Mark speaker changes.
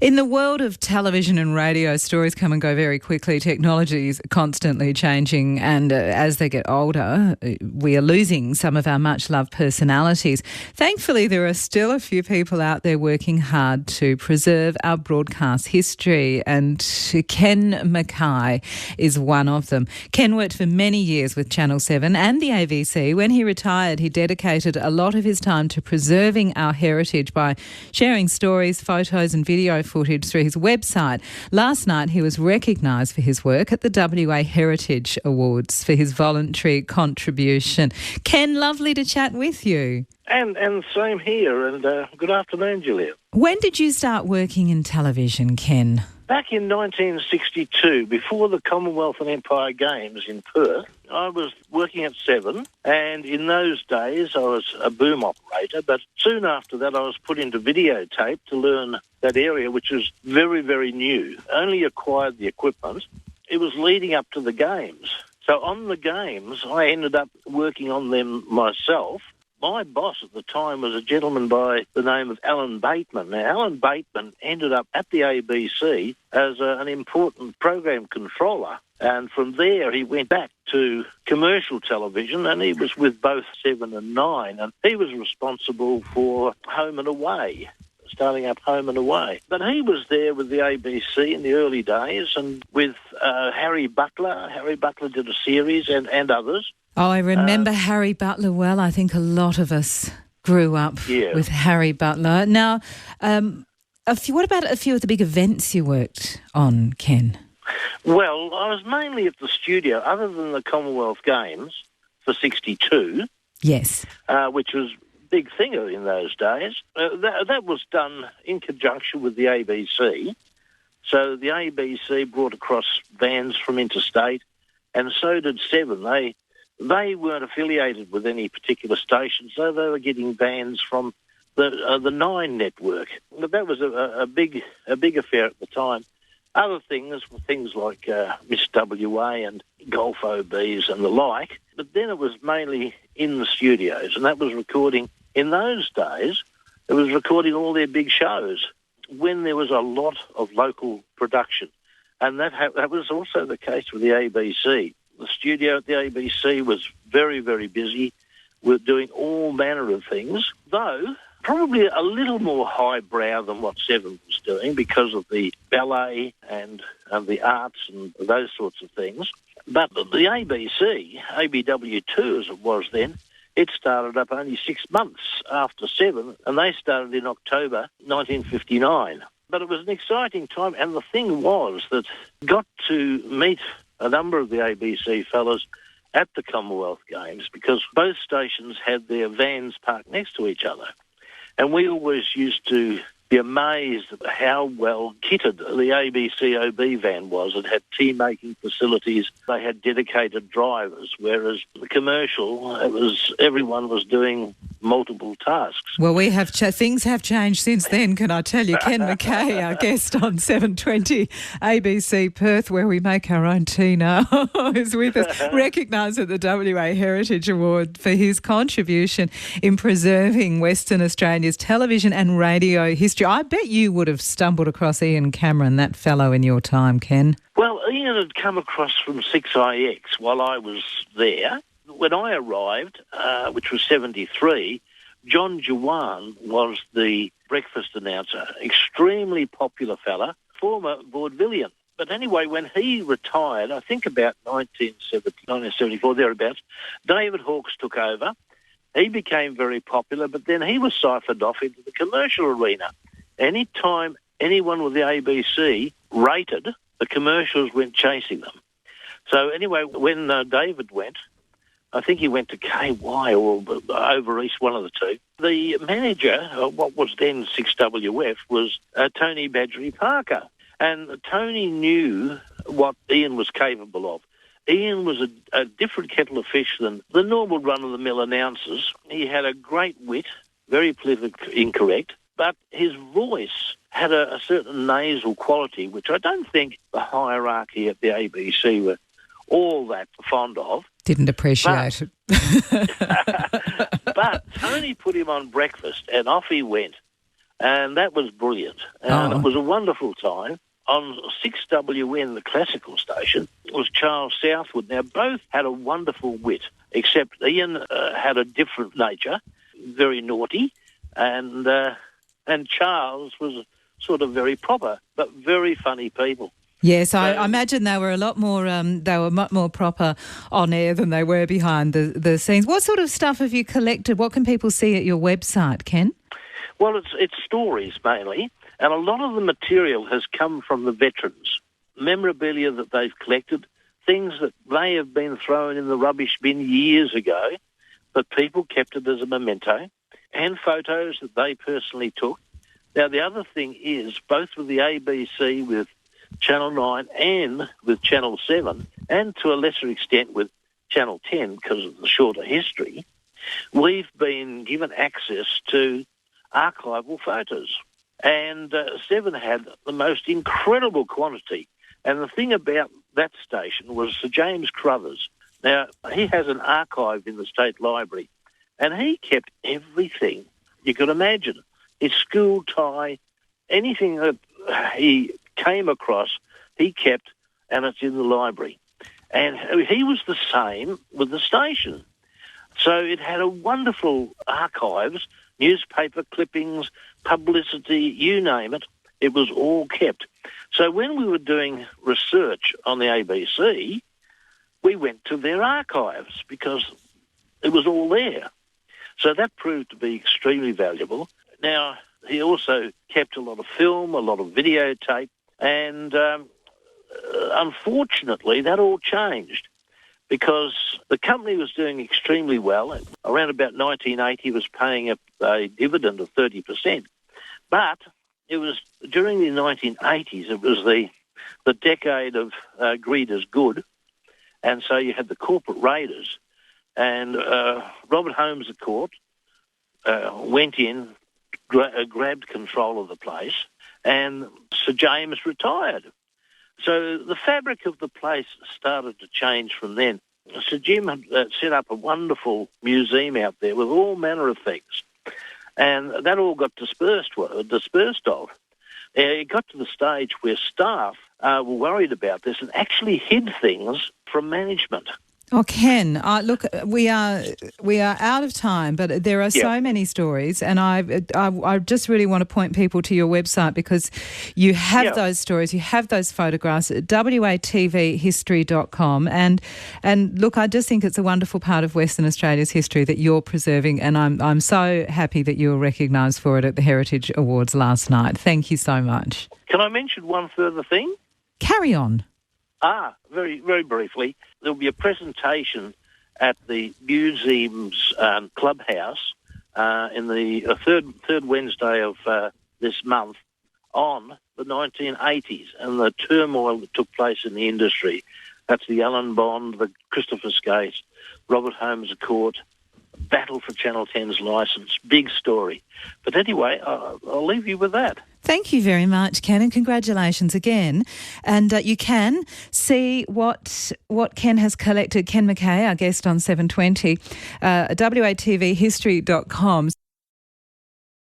Speaker 1: In the world of television and radio, stories come and go very quickly. Technology is constantly changing, and as they get older, we are losing some of our much-loved personalities. Thankfully, there are still a few people out there working hard to preserve our broadcast history, and Ken McKay is one of them. Ken worked for many years with Channel 7 and the ABC. When he retired, he dedicated a lot of his time to preserving our heritage by sharing stories, photos and video footage through his website. Last night he was recognised for his work at the WA Heritage Awards for his voluntary contribution. Ken, lovely to chat with you.
Speaker 2: And same here, and good afternoon, Julia.
Speaker 1: When did you start working in television, Ken?
Speaker 2: Back in 1962, before the Commonwealth and Empire Games in Perth, I was working at 7, and in those days I was a boom operator, but soon after that I was put into videotape to learn that area, which was very, very new. Only acquired the equipment. It was leading up to the Games. So on the Games, I ended up working on them myself. My boss at the time was a gentleman by the name of Alan Bateman. Now, Alan Bateman ended up at the ABC as an important program controller, and from there he went back to commercial television, and he was with both 7 and 9, and he was responsible for Home and Away, starting up Home and Away. But he was there with the ABC in the early days, and with Harry Butler. Harry Butler did a series, and others.
Speaker 1: Oh, I remember Harry Butler well. I think a lot of us grew up with Harry Butler. Now, what about a few of the big events you worked on, Ken?
Speaker 2: Well, I was mainly at the studio, other than the Commonwealth Games for 62.
Speaker 1: Yes.
Speaker 2: Which was a big thing in those days. That was done in conjunction with the ABC. So the ABC brought across vans from interstate, and so did 7. They weren't affiliated with any particular station, so they were getting vans from the 9 network. But that was a big affair at the time. Other things were things like Miss WA and Golf OBs and the like. But then it was mainly in the studios, and that was recording. In those days, it was recording all their big shows when there was a lot of local production. And that was also the case with the ABC. The studio at the ABC was very, very busy with doing all manner of things, though probably a little more highbrow than what 7 was doing because of the ballet and the arts and those sorts of things. But the ABC, ABW2 as it was then, it started up only 6 months after 7, and they started in October 1959. But it was an exciting time, and the thing was that got to meet a number of the ABC fellas at the Commonwealth Games because both stations had their vans parked next to each other. And we always used to be amazed at how well kitted the ABC OB van was. It had tea-making facilities. They had dedicated drivers, whereas the commercial, everyone was doing multiple tasks.
Speaker 1: Well, things have changed since then, can I tell you. Ken McKay, our guest on 720 ABC Perth, where we make our own tea now, is with us, recognised at the WA Heritage Award for his contribution in preserving Western Australia's television and radio history. I bet you would have stumbled across Ian Cameron, that fellow, in your time, Ken.
Speaker 2: Well, Ian had come across from 6IX while I was there. When I arrived, which was 73, John Jawan was the breakfast announcer, extremely popular fella, former vaudevillian. But anyway, when he retired, I think about 1974, thereabouts, David Hawkes took over. He became very popular, but then he was siphoned off into the commercial arena. Any time anyone with the ABC rated, the commercials went chasing them. So anyway, when David went, I think he went to KY or over East, one of the two. The manager, what was then 6WF, was Tony Badgery Parker. And Tony knew what Ian was capable of. Ian was a different kettle of fish than the normal run-of-the-mill announcers. He had a great wit, very politically incorrect, but his voice had a certain nasal quality, which I don't think the hierarchy at the ABC were all that fond of.
Speaker 1: Didn't appreciate it.
Speaker 2: But Tony put him on breakfast, and off he went. and that was brilliant. And it was a wonderful time. On 6WN, the classical station, was Charles Southwood. Now, both had a wonderful wit, except Ian had a different nature, very naughty, and Charles was sort of very proper, but very funny people.
Speaker 1: Yes, I imagine they were a lot more. They were much more proper on air than they were behind the scenes. What sort of stuff have you collected? What can people see at your website, Ken?
Speaker 2: Well, it's stories mainly, and a lot of the material has come from the veterans. Memorabilia that they've collected, things that may have been thrown in the rubbish bin years ago, but people kept it as a memento, and photos that they personally took. Now, the other thing is, both with the ABC, with Channel 9 and with Channel 7, and to a lesser extent with Channel 10 because of the shorter history, we've been given access to archival photos. And 7 had the most incredible quantity. And the thing about that station was Sir James Crothers. Now, he has an archive in the State Library, and he kept everything you could imagine. His school tie, anything that he came across, he kept, and it's in the library. And he was the same with the station. So it had a wonderful archives, newspaper clippings, publicity, you name it, it was all kept. So when we were doing research on the ABC, we went to their archives because it was all there. So that proved to be extremely valuable. Now, he also kept a lot of film, a lot of videotape, and unfortunately that all changed because the company was doing extremely well. Around about 1980 was paying a dividend of 30%. But it was during the 1980s, it was the decade of greed is good, and so you had the corporate raiders, and Robert Holmes à Court went in, grabbed control of the place, and Sir James retired. So the fabric of the place started to change from then. Sir Jim had set up a wonderful museum out there with all manner of things, and that all got dispersed of. It got to the stage where staff were worried about this and actually hid things from management.
Speaker 1: Oh, Ken, look, we are out of time, but there are so many stories, and I just really want to point people to your website because you have those stories, you have those photographs at watvhistory.com, and look, I just think it's a wonderful part of Western Australia's history that you're preserving, and I'm so happy that you were recognised for it at the Heritage Awards last night. Thank you so much.
Speaker 2: Can I mention one further thing?
Speaker 1: Carry on.
Speaker 2: Very, very briefly, there'll be a presentation at the museum's clubhouse in the third Wednesday of this month on the 1980s and the turmoil that took place in the industry. That's the Alan Bond, the Christopher Skate, Robert Holmes à Court, battle for Channel 10's licence. Big story. But anyway, I'll leave you with that.
Speaker 1: Thank you very much, Ken, and congratulations again. And you can see what Ken has collected. Ken McKay, our guest on 720, watvhistory.com.